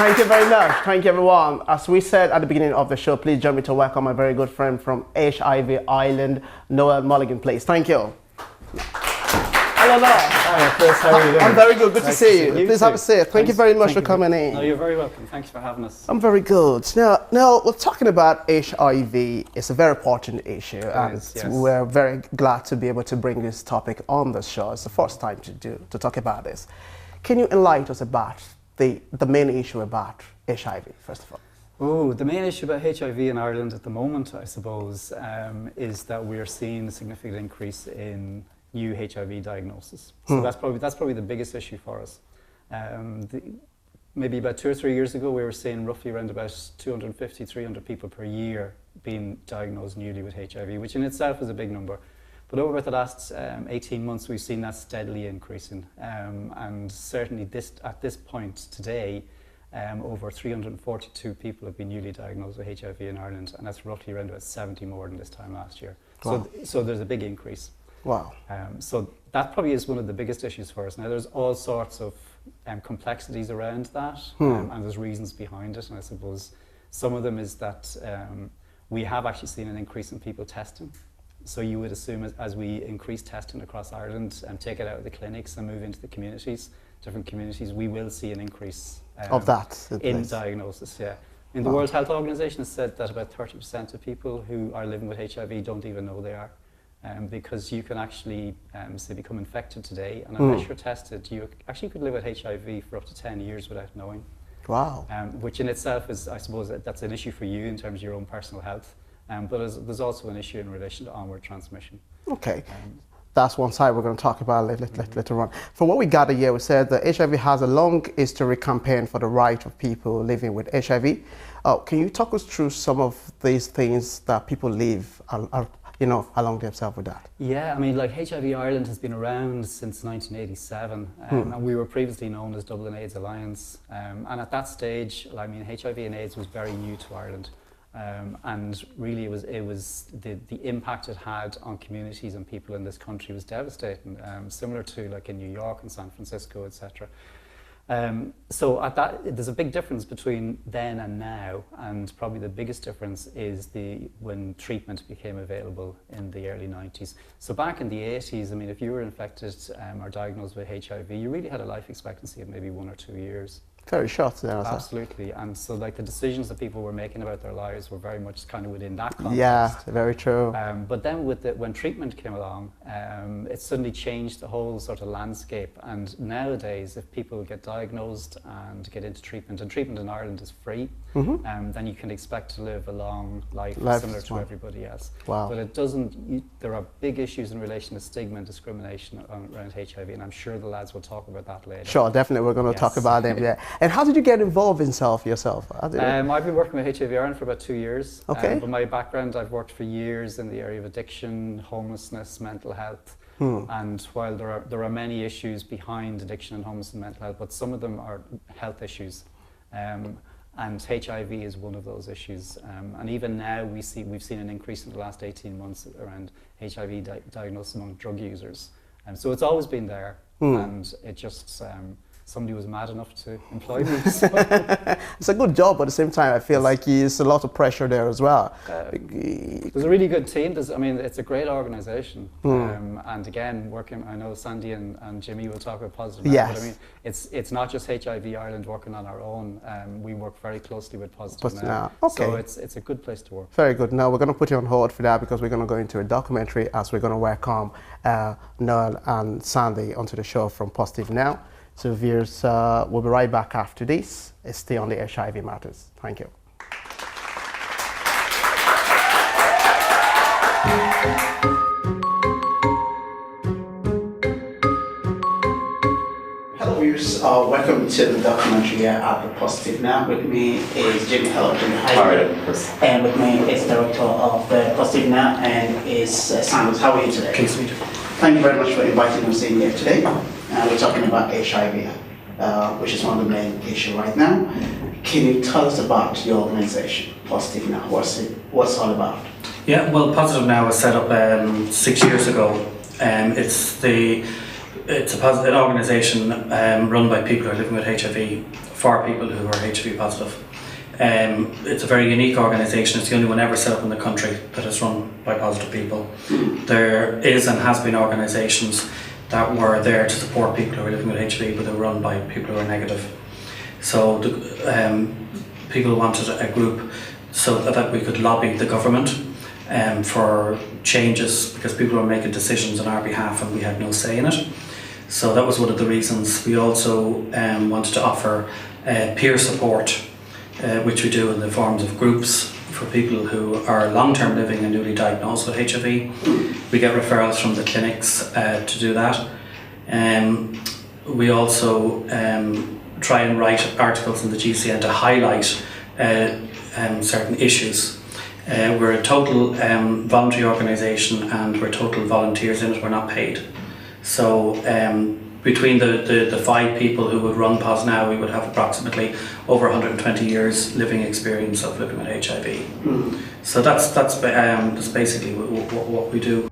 Thank you very much. Thank you, everyone. As we said at the beginning of the show, please join me to welcome my very good friend from HIV Ireland, Niall Mulligan, please. Thank you. Hello, Noel. Hi, Chris. How are you doing? I'm very good. Good nice to see you. Please too. have a seat. Thank you very much for coming in. No, you're very welcome. Thanks for having us. I'm very good. Now we're talking about HIV. It's a very important issue, and yes. we're very glad to be able to bring this topic on the show. It's the first time to talk about this. Can you enlighten us about the main issue about HIV, first of all? Oh, the main issue about HIV in Ireland at the moment, I suppose, is that we are seeing a significant increase in new HIV diagnosis. So that's probably the biggest issue for us. Maybe about 2 or 3 years ago, we were seeing roughly around about 250, 300 people per year being diagnosed newly with HIV, which in itself is a big number. But over the last 18 months, we've seen that steadily increasing. And certainly at this point today, over 342 people have been newly diagnosed with HIV in Ireland, and that's roughly around about 70 more than this time last year. Wow. So there's a big increase. Wow. So that probably is one of the biggest issues for us. Now there's all sorts of complexities around that, and there's reasons behind it, and I suppose some of them is that we have actually seen an increase in people testing. So you would assume as we increase testing across Ireland and take it out of the clinics and move into the communities, different communities, we will see an increase of that in diagnosis. Yeah. The World Health Organization has said that about 30% of people who are living with HIV don't even know they are, because you can actually say become infected today, and unless you're tested, you actually could live with HIV for up to 10 years without knowing. Wow. Which in itself is, I suppose, that's an issue for you in terms of your own personal health. But there's also an issue in relation to onward transmission. Okay. That's one side we're going to talk about later on. From what we gather here, we said that HIV has a long history campaign for the right of people living with HIV. Can you talk us through some of these things that people live along themselves with that? Yeah, I mean, like HIV Ireland has been around since 1987, and we were previously known as Dublin AIDS Alliance. And at that stage, I mean, HIV and AIDS was very new to Ireland. And really it was the impact it had on communities and people in this country was devastating, similar to like in New York and San Francisco, etc. So at that, there's a big difference between then and now, and probably the biggest difference is when treatment became available in the early 90s. So back in the 80s, I mean, if you were infected or diagnosed with HIV, you really had a life expectancy of maybe 1 or 2 years. Very short there. Absolutely, and so like the decisions that people were making about their lives were very much kind of within that context. Yeah, very true. But then when treatment came along, it suddenly changed the whole sort of landscape. And nowadays, if people get diagnosed and get into treatment, and treatment in Ireland is free, then you can expect to live a long life similar to everybody else. Wow. But it doesn't. There are big issues in relation to stigma and discrimination around HIV, and I'm sure the lads will talk about that later. Sure, definitely, we're going to talk about them. Yeah. And how did you get involved in yourself? I've been working with HIV Ireland for about 2 years. Okay. But my background, I've worked for years in the area of addiction, homelessness, mental health. And while there are many issues behind addiction and homelessness and mental health, but some of them are health issues. And HIV is one of those issues. And even now we've seen an increase in the last 18 months around HIV diagnosis among drug users. So it's always been there, and it just somebody was mad enough to employ me. So. It's a good job, but at the same time, I feel like there's a lot of pressure there as well. There's a really good team. It's a great organisation. And again, I know Sandy and Jimmy will talk about Positive Now, but I mean, it's not just HIV Ireland working on our own. We work very closely with Positive Now. Okay. So it's a good place to work. Very good. Now we're going to put you on hold for that because we're going to go into a documentary as we're going to welcome Niall and Sandy onto the show from Positive Now. So viewers, we'll be right back after this. Stay on the HIV matters. Thank you. Hello viewers, welcome to the documentary here at the Positive Now. With me is Jimmy. Hello Jimmy. Hi. And with me is the director of the Positive Now and is Sanders. How are you today? Pleased to meet you. Thank you very much for inviting us in here today. We're talking about HIV, which is one of the main issues right now. Can you tell us about your organization, Positive Now? What's it all about? Yeah, well, Positive Now was set up 6 years ago. It's the It's an organisation run by people who are living with HIV, for people who are HIV positive. It's a very unique organisation. It's the only one ever set up in the country that is run by positive people. There is and has been organisations that were there to support people who are living with HIV, but they were run by people who are negative. So people wanted a group so that we could lobby the government for changes, because people were making decisions on our behalf and we had no say in it. So that was one of the reasons. We also wanted to offer peer support, which we do in the forms of groups for people who are long-term living and newly diagnosed with HIV. We get referrals from the clinics to do that. We also try and write articles in the GCN to highlight certain issues. We're a total voluntary organisation and we're total volunteers in it, we're not paid. So between the 5 people who would run POS now, we would have approximately over 120 years living experience of living with HIV. So that's basically what we do.